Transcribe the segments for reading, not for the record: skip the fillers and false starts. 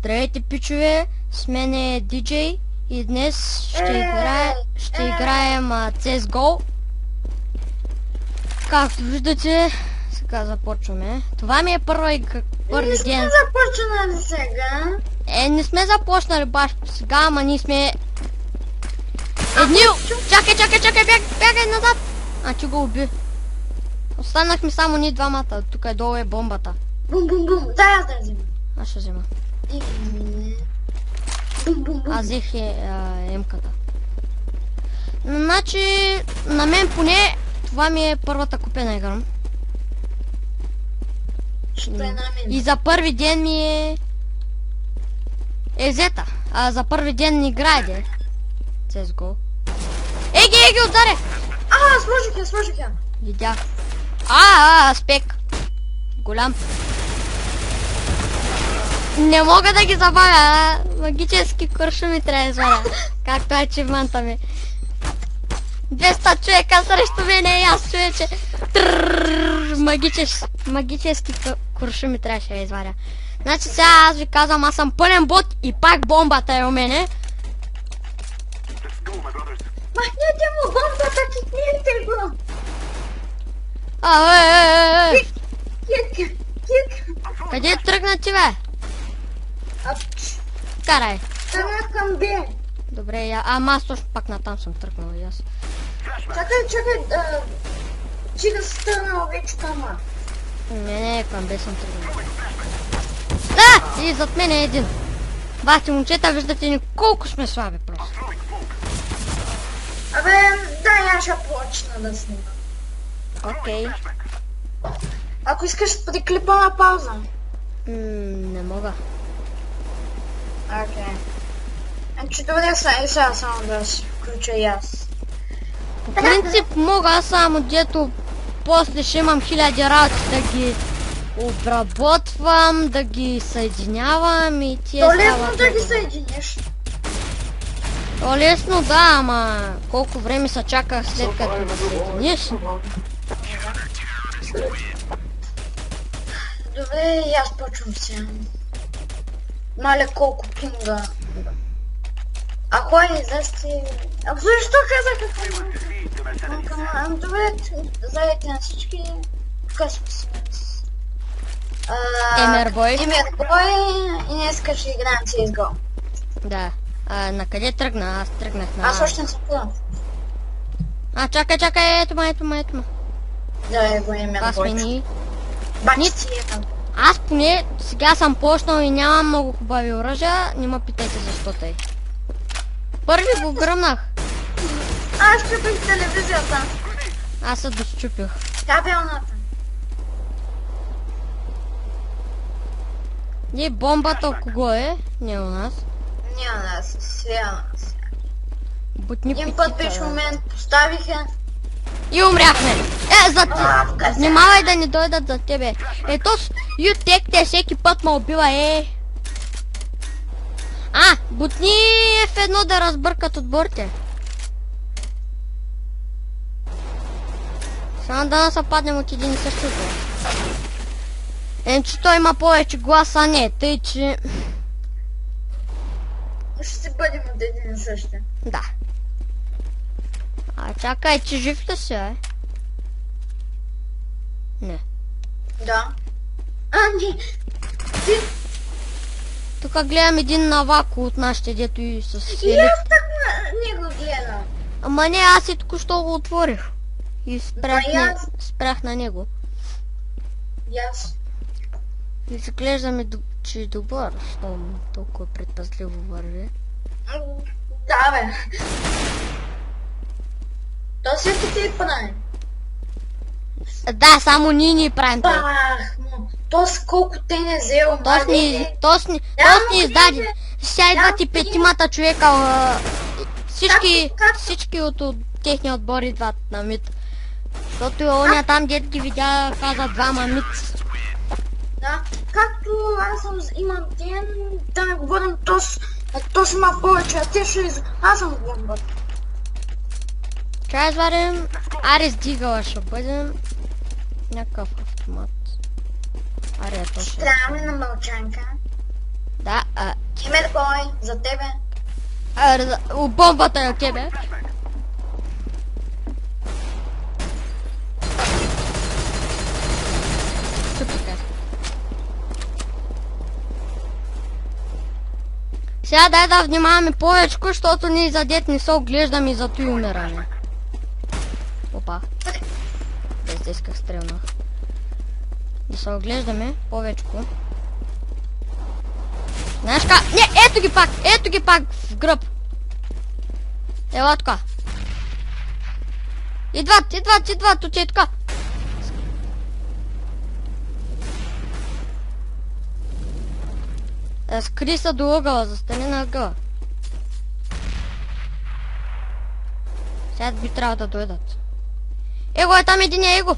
Здравейте, пичове, с мен е DJ и днес ще играем CSGO. Както виждате, сега започваме. Това ми е първи ден. Не сме започнали сега. Не сме започнали баш сега, ама ние сме... Чакай, бягай назад! Че го уби. Останахме само ние двамата, тук е долу е бомбата. Бум. Дай аз да взема. Аз ще взема. Бум. Аз взех емката. Значи, на мен поне, това ми е първата купена игра. Що е на мен? И за първи ден ми е взета. А за първи ден ни играе. CSGO. Еги, ударе! Сложих я. Видях. Спек. Голям. Не мога да ги забавя, магически куршуми трябва да извадя. Както е чивманта ми. 200 човека срещу мене и аз, човече. Магически куршуми трябваше да извадя. Значи сега аз ви казвам, аз съм пълен бот и пак бомбата е у мене. Махнете му бомбата, кикнете го. Кик. Къде тръгна ти, бе? Карай. Тръгнах към Б. Добре, ама аз точно пак натам съм тръгнал и аз. Чакай, чига се тръгнал вече към А. Не, към Б съм тръгнал. И зад мен е един. Бати, момчета, виждате ни колко сме слаби просто. Дай аз ще почна да снимам. Окей. Ако искаш приклипа на пауза. Не мога. Окей. Добре, сега само да си включа и аз. По принцип мога, само дето после ще имам хиляди работи да ги обработвам, да ги съединявам и тия То лесно да ги съединиш. То лесно, да, ама колко време се чака след като да съединиш. Добре, и аз почвам сега. Маля колко пинга. Ако е излезти... Защо казах какво? Добре, заедете на всички. Късме се. Емербой. И днеска ще играем CSGO. Да. На къде тръгна? Аз тръгнах на... Аз още не съм пълна. Чакай, ето ма. Да, го име на Бойчо. Бачи си е там. Аз поне сега съм почнал и нямам много хубави оръжия, не ме питайте защо тъй. Първи го гръмнах. Аз щупих телевизията. Аз се дощупих. Кабелната. И бомбата у кого е? Не у нас. Не у нас, свия нас. Бутни Един път беше момент, поставиха. И умряхме. За ти. Внимавай да не дойдат за тебе. Ето с ютек те всеки път ме убива, бутни F1 да разбъркат отборите. Само да се паднем от един и същото. Че той има повече глас, а не, тъй че... Ще се бъдем от един и същи. Да. Чакай, че жив ли си, Не. Да. Не. Ти... Тук гледам един навако от нашите, дето и с И аз так не го гледам. Ама не, аз и току-що го отворих. И спрях на него. Аз. И изглеждаме, че е добър, щом толкова предпазливо върви. Да, бе. То всеки ти прави. Да, само ние ни правим това. Бах, но то с колко те не взел, Тос ни издаде. Сега идват и петимата човека. Всички от техния отбор идват на мид. Защото оня там дед ги видя, каза двама мид. Да, както аз имам ден, да не говорим, Тос има повече, а те ще аз съм бомбът. Трябва да извадим Арис Дигала, ще бъдем някакъв автомат. Аре, то ще... Трябва ли на мълчанка? Да, За тебе. Бомбата е от тебе. Супер. Сега дай да внимаваме повече, защото ние за дет не се оглеждаме и зато и умираме. Опа. Без десках стрелнах. Да се оглеждаме повечко. Знаеш ка? Не, ето ги пак в гръб. Ела така. Идват, тут е така. Скри се до ъгъла, застани на ъгъла. Сега би трябва да дойдат. Его е там единия, его!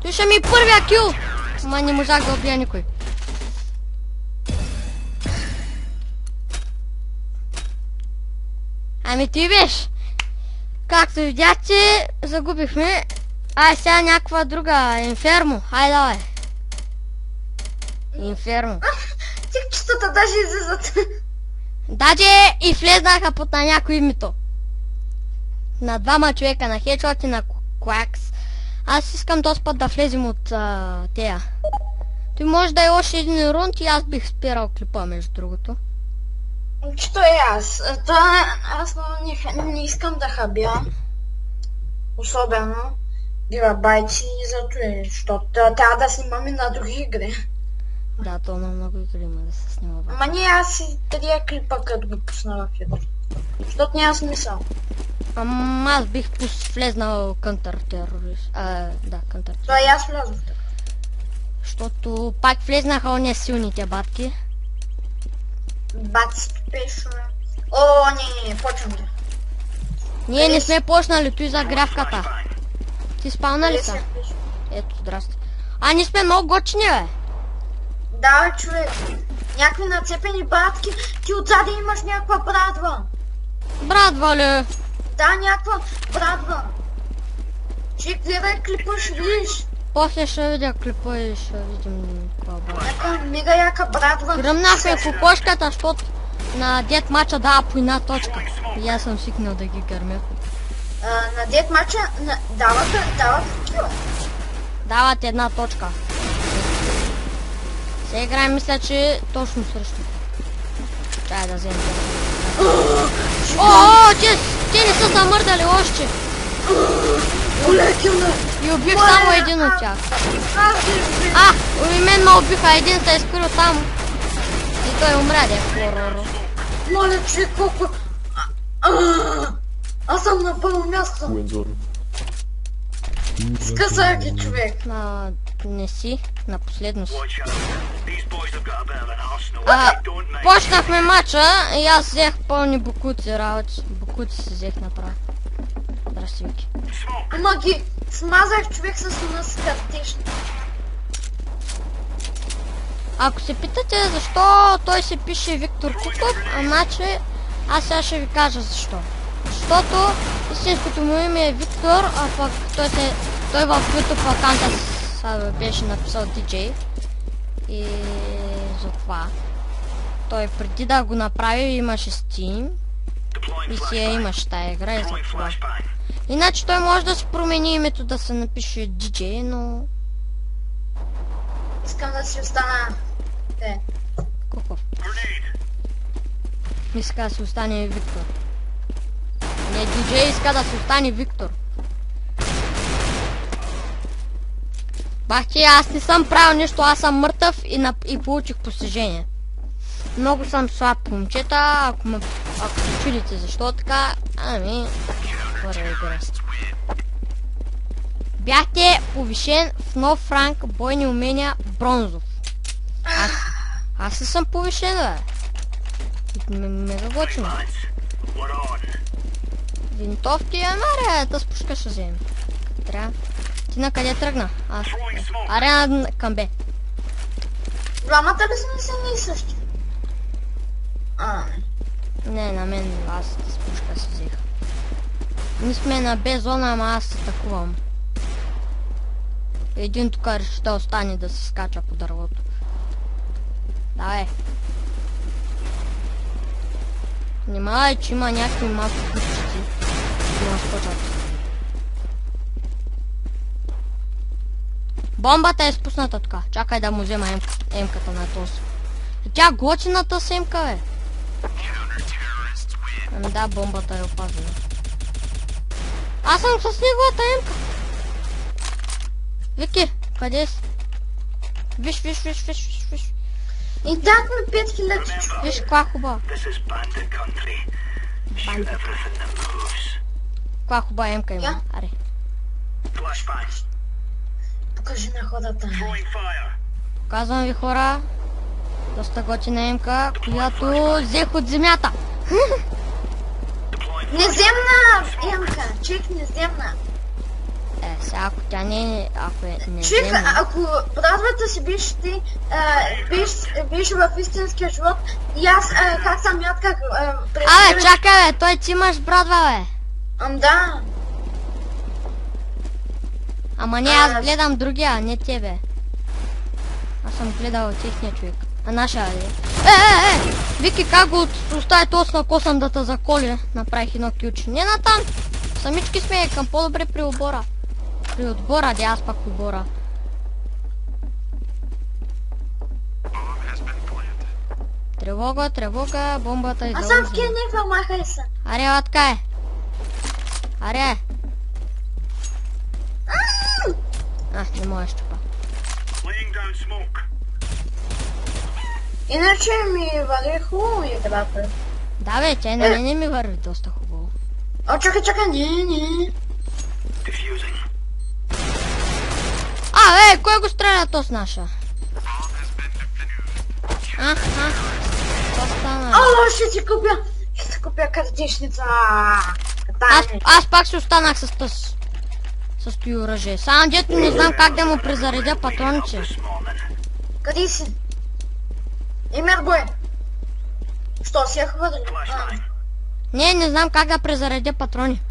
Той ще ми е първия кил! Ама не можах да убия никой. Ами ти виж! Както видяхте, загубихме. Ай, сега някаква друга. Инфермо. Ай, давай. Инфермо. Тикчетата даже излизат. Даже и влезнаха под на някой името. На двама човека, на Хедшот и на Quacks. Аз искам този път да влезем от тея. Той може да е още един рунд и аз бих спирал клипа, между другото. Що е аз? Аз не искам да хабя. Особено гигабайти и зато е, защото трябва да снимаме на други игри. Да, то на много игри има да се снима. Ама не аз си търия клипа, като го пусна в YouTube. Защото няма смисъл. Ама аз бих влезнал контртерорист. Да, контртерорист. Това и аз влязох така. Защото пак влезнаха ония силните батки. Бат спешно. О, не, почвам да. Ние не сме почнали той за грявката. Ти спална ли са? Ето, здрасти. Не сме много гочни, бе. Да, човек. Някакви нацепени братки. Ти отзади имаш някаква брадва. Брадва ли? Да, някаква брадва. Че гледай клипа, ще видиш. После ще видя клипа и ще видим каква брадва. Някаква мега яка брадва. Гръмнаха и кокошката, защото на дет мача дава по една точка. И аз съм свикнал да ги гърмя. На дет мача дават кила. Дават една точка. Сега играем, мисля, че точно срещу. Чай да вземем. О, те не са замърдали още. И убих само един от тях. И мен ме убиха, един се изкрил там. И той умря, де. Моля, човек, колко... Аз съм на първо място. Скъсах ги, човек. Не си, на последно си. Почнахме матча и аз взех пълни букуци работи. Букуци си взех направо. Здрасти, Вики. Ама ги смазах, човек, с картишни. Ако се питате защо той се пише Виктор Куков, значи аз сега ще ви кажа защо. Защото истинското му име е Виктор, а пък той в YouTube аккаунта беше написал DJ. И за това. Той преди да го направи имаше Steam и си я имаше тая игра и за това. Иначе той може да си промени името да се напише DJ, но... Искам да си остана... Куков. Иска да си остане Виктор. Не, DJ иска да си остане Виктор. Бахти, аз не съм правил нищо, аз съм мъртъв и получих постижение. Много съм слаб, момчета, ако се чудите защо така, първа игра. Бяхте повишен в нов ранг бойни умения бронзов. Аз ли съм повишен, бе? Мега готино. Винтовки, да с пушка ще вземем. Трябва. Ти на къде тръгна? Аре към Б. Двамата ли са не същи? Не, на мен аз с пушка си взех. Ние сме на Б зона, ама аз се атакувам. Един тук реши да остане да се скача по дървото. Давай. Внимавай, че има някакви малки кучици. Ще скочат. Бомбата е спусната така. Чакай да му взема емката на този. Тя готината с емка, бе. Ами да, бомбата е опазена. Аз съм с неговата емка. Вики, къде си? Виж. И дадме 5000. Виж каква хубава. Каква хубава емка има. Аре. Покажи на хората. Казвам ви, хора, доста готина емка, която взех от земята. Неземна емка. Чек неземна. Сега ако тя не е неземна... Чек, ако брадвата си биш ти, биш в истинския живот, и аз как съм ятках... Абе, чакай, бе, той ти имаш брадва, бе. Да. Ама не, аз гледам другия, а не тебе. Аз съм гледал техния човек. А нашия ли? Вики, как го остави точно косъм да те заколи? Направих едно ключ. Не натам! Самички сме към по-добре при отбора. При отбора, де аз пак отбора. Тревога, бомбата и Аз съм в кенефа, махай се. Аре, латка е. Аре. Не можеш чупа. Иначе ми върви хубаво играта. Да бе, тя на мене ми върви доста хубаво. О, чакай, не. Кой го стреля то с наша? Какво стана? Ще си купя картишница. Аз пак ще останах с този оръжие. Само дето не знам как да му презаредя патронче. Къде си? Имер бой. Що си я хвърли? Не знам как да презаредя патрони.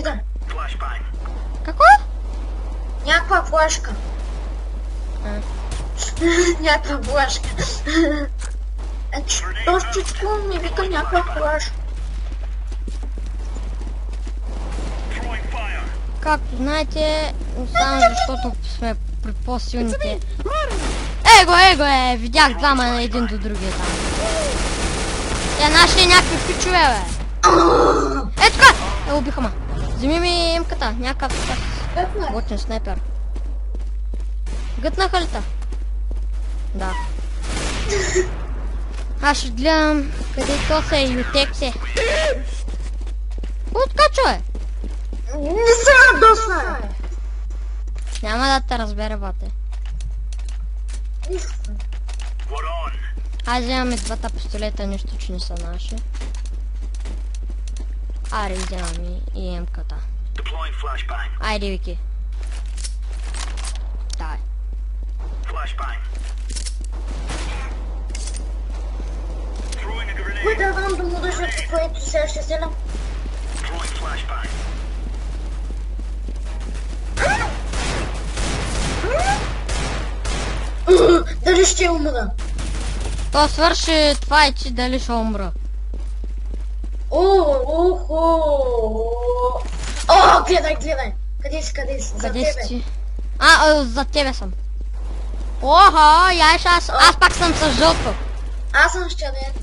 Да. Какво? Някаква флешка. Някаква флешка. Точечко ми вика някаква флешка. Както знаете, само защото сме при по-силните. Его, видях двама на един до другия там. Те нашли някакви фичове, бе. Така! Убиха ма. Вземи ми емката, някакъв готин снайпер. Гътнаха ли та? Да. Аз ще гледам къде то се е ютексе. Откача, бе? Не се радосна! Няма да те разбере, бате. Аз вземаме двата пистолета, нищо, че не са наши. Аре, вземаме и емката. Айде, Вики. Давай. Кой да дам да му държа, което сега ще селям? Дали ще умра? То свърши това и че дали ще умра. Гледай. Къде си? За Къде тебе. си? За тебе съм. Аз пак съм с жълто. Аз съм с черен.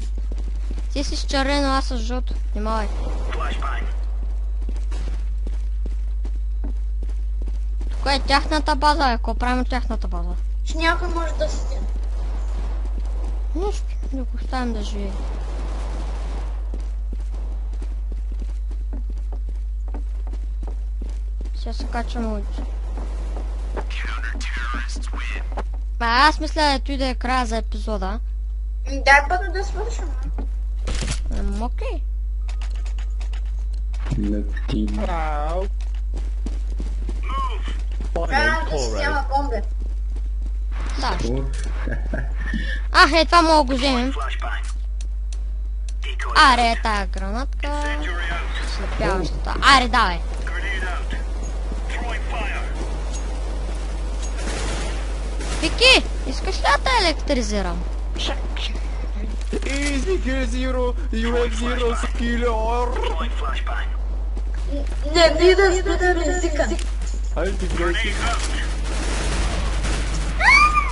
Ти си с черено, аз с жълто. Внимавай. Кое е тяхната база, бе? Какво правим от тяхната база? Че някой може да седи. Нищо, да го оставим да живее. Сега се качвам улица. Аз мисля да той да е края за епизода. Дай първо да свършим. Окей. Да си взема бомби. Да. Това мога го вземем. Аре, тая гранатка. Слепяващата. Аре, давай. Вики, искаш ли да те електризирам? Easy kill zero. You have zero skill or... Не да спитам езика. Halt die Fresse.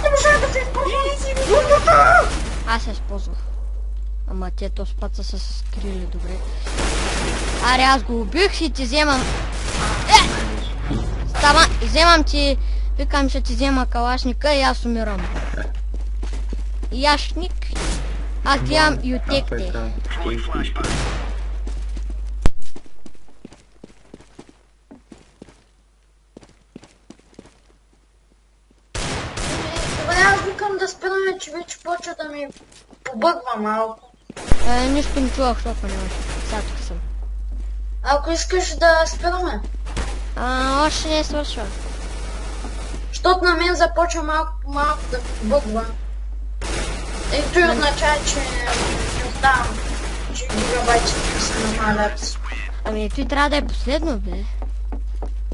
Не можа да се използва. Аз се използвах. Ама те този път са се скрили добре. Аре, аз го убих и ти вземам... Става, вземам ти... Викам, ще ти взема калашника и аз умирам. Яшник. Аз гледам и отекте. Добре, аз викам да спираме, че вече почва да ми побъгва малко. Нищо не чувах, защото нямаше. Сега тук съм. Ако искаш да спираме. Още не е свършва. Защото на мен започва малко по малко да побъгва. И той означава, че не оставам, че гигабайтите се намалят. Ами той трябва да е последно, бе.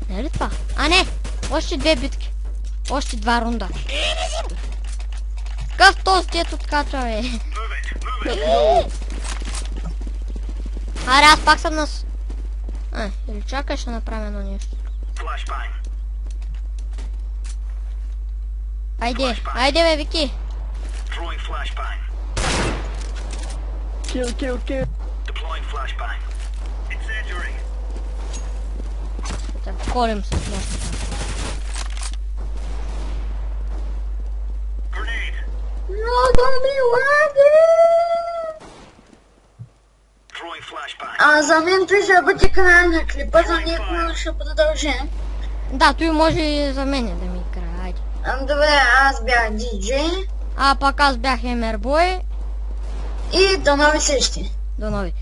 Не е ли това? А, не! Още 2 битки. Още 2 рунда. Какъв този дет откача, бе? Аре, аз пак съм на... Или чакай, ще направим едно нещо. Айде, айде, бе, Вики. Kill. Да колем с нощата. Много ми лаги! А за мен той ще бъде края на клипа, за никога ще продължим. Да, той може и за мене да ми играе, айде. Добре, аз бях диджей А пак аз бях Емербой. и до нови срещи. До нови.